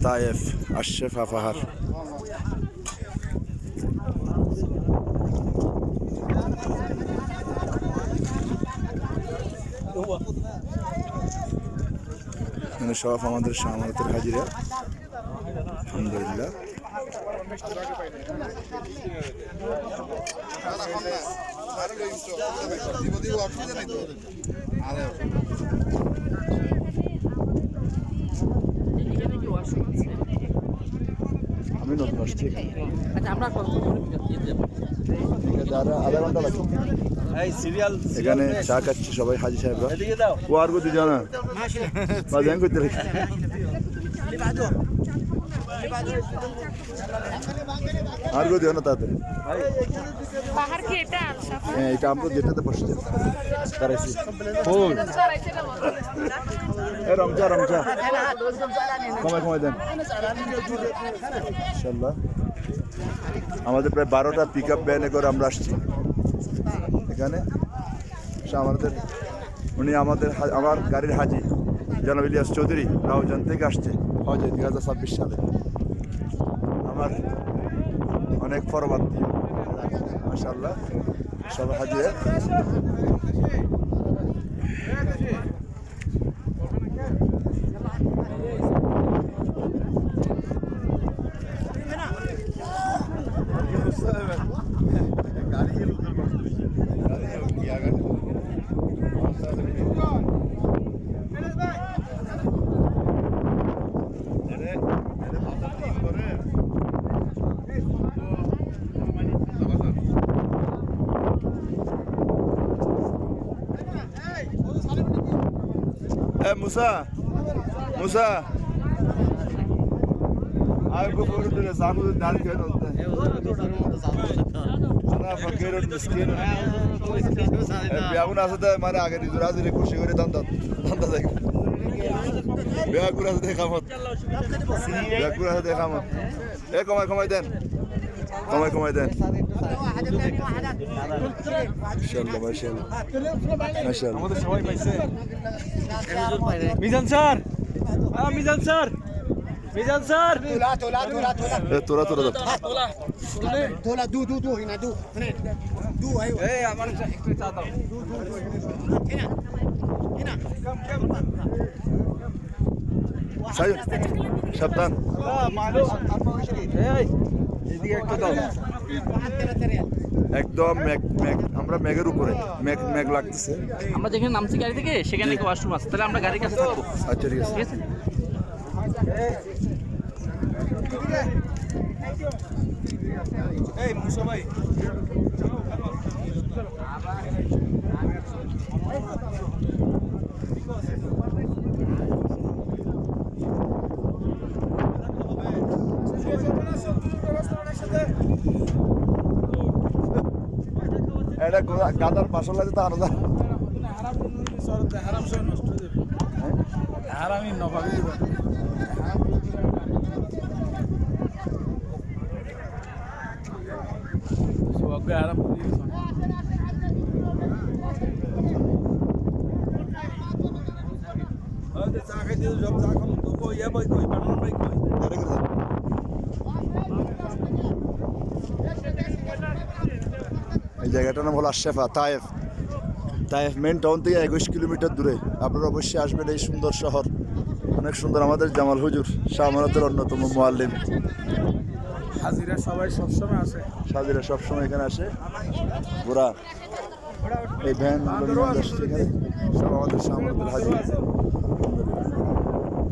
তায়েফ আশরাফা পাহাড়। এখানে সব আমাদের শাহমারাতের হাজিরা। আলহামদুলিল্লাহ। আমি নতুন আসছি আধা ঘন্টা লাগছে। এখানে চা খাচ্ছি সবাই হাজি সাহেবরা। ও আর কোথায় জানা বাজান করতে রেখে আর কোথায় না তাড়াতাড়ি। হ্যাঁ এটা আমরা যেটাতে বসছে রমজা রমজা কমায় কমায় দেন ইনশাল্লাহ। আমাদের প্রায় 12টা পিক আপ ভ্যানে করে আমরা আসছি এখানে। আমাদের উনি আমার গাড়ির হাজি জনাব ইলিয়াস চৌধুরী রাউজান থেকে আসছে হজে 2026 সালে। আমার অনেক পরবর্তী মাশাআল্লাহ সব হাজি। মুসা মুসা आपको फोटो दे साहब डाल के होता है انا فقير مسكين বিয়াগুন আছে মানে আগে নিজরা দিলে খুশি করে দাম দাম দেখো বিয়াগুন আছে দেখামত বিয়াগুন আছে দেখামত এ কমাই কমাই দেন কমাই কমাই দেন মাশাআল্লাহ মাশাআল্লাহ মাশাআল্লাহ। আমাদের সবাই পাইছে Mizan sir Mizan sir Mizan sir তোলা তোলা তোলা তোলা তোলা তোলা তোলা দু দু দু হিনা দু মানে দু আই এই আমার একটু চা দাও দু দু হিনা হিনা সাবধান এদিকে একটা দাও। একদম আমরা মেঘের উপরে মেঘ লাগতেছে। আমরা যেখানে নামছি গাড়ি থেকে সেখানে ওয়াশরুম আছে, তাহলে আমরা গাড়ির কাছে থাকবো। আচ্ছা ঠিক আছে। এই মুসা ভাই এটা গাদার পাশে লাগে তো আলাদা হারামি নভাবি আরাম এই জায়গাটার নাম হলো আশরাফা তায়েফ। তায়েফ মেন টাউন থেকে 21 কিলোমিটার দূরে। আপনারা অবশ্যই আসবেন এই সুন্দর শহর, অনেক সুন্দর। আমাদের জামাল হুজুর শাহমারাতের অন্যতম মুআল্লিম। হাজিরা সবাই সবসময় আসে, হাজিরা সবসময় এখানে আসে। ঘোরা এই ভ্যান সব আমাদের শাহমারাতের হাজির।